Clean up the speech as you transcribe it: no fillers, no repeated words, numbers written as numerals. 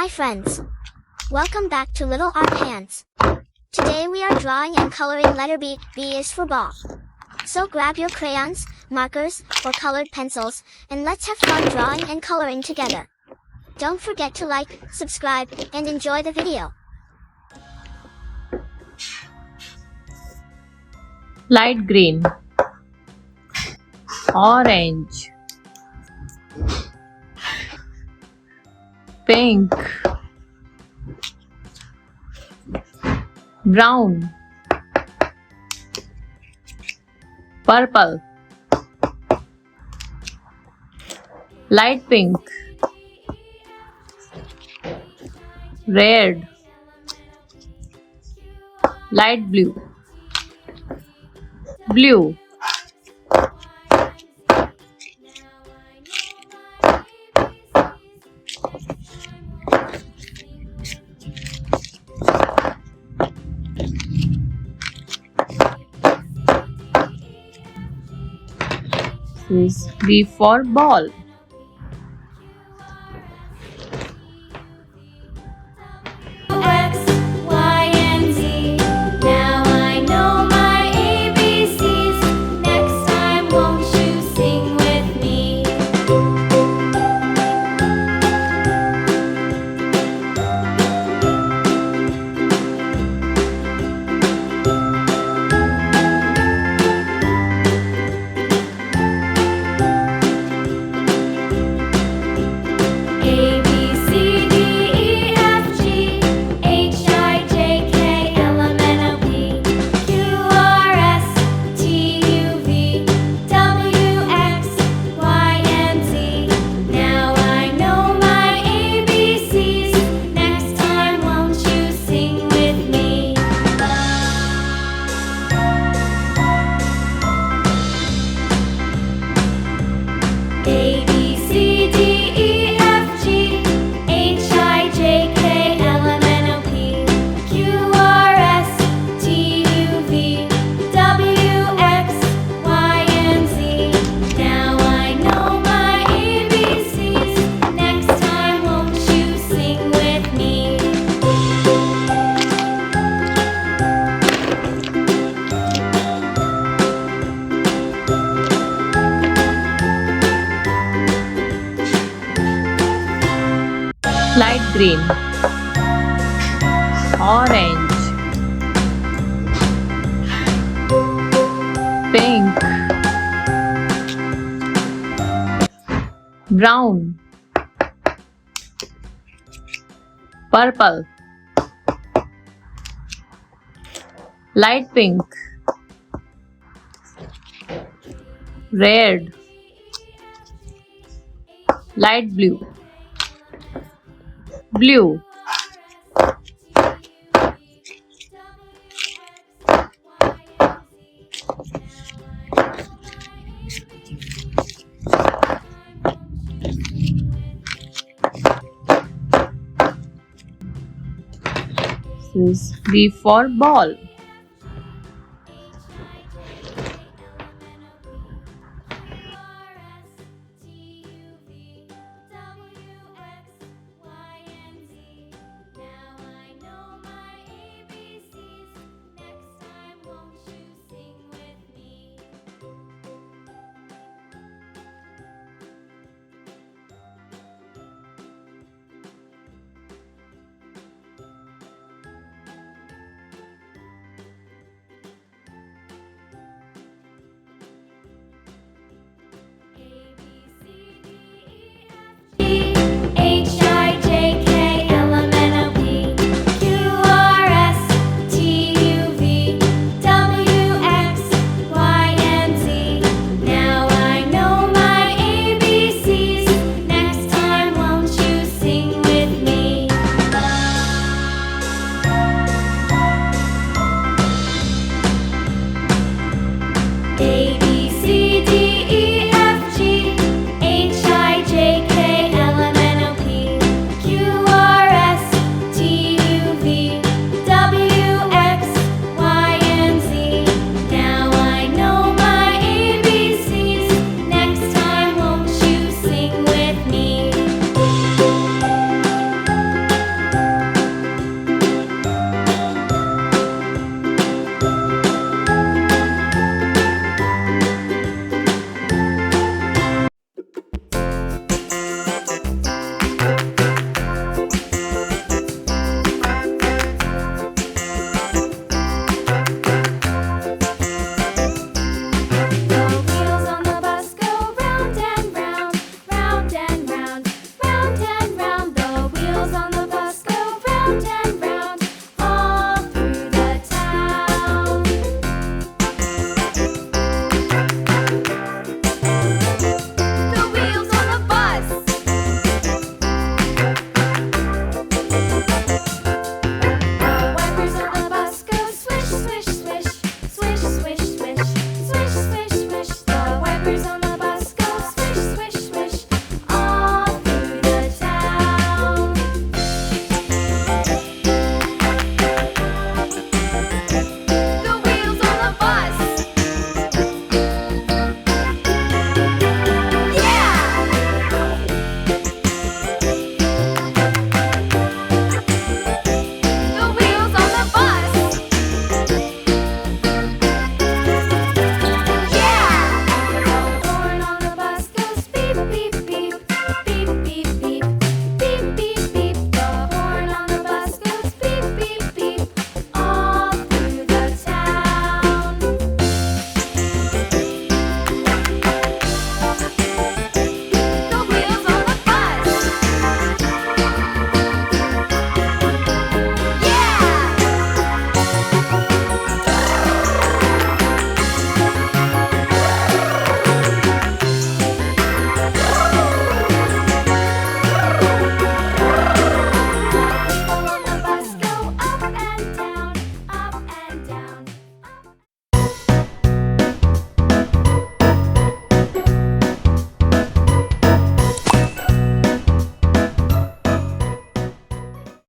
Hi friends. Welcome back to Little Art Hands. Today we are drawing and coloring letter B. B is for ball. So grab your crayons, markers, or colored pencils, and let's have fun drawing and coloring together. Don't forget to like, subscribe, and enjoy the video. Light green, orange, pink, brown, purple, light pink, red, light blue, blue, this is B for ball. X, Y, and Z. Now I know my ABCs. Next time, won't you sing with me? A, B, C, D, E, F, G, H, I, J, K, L, M, N, O, P, Q, R, S, T, U, V, W, X, Y, and Z. Now I know my ABCs. Next time, won't you sing with me? A, B, C, D, E, F, G, H, I, J, K, L, M, N, O, P, Q, R, S, T, U, V, W, X, Y, and Z. Now I know my ABCs. Next time, won't you sing with me? Light green, orange, pink, brown, purple, light pink, red, light blue, blue, this is B for ball.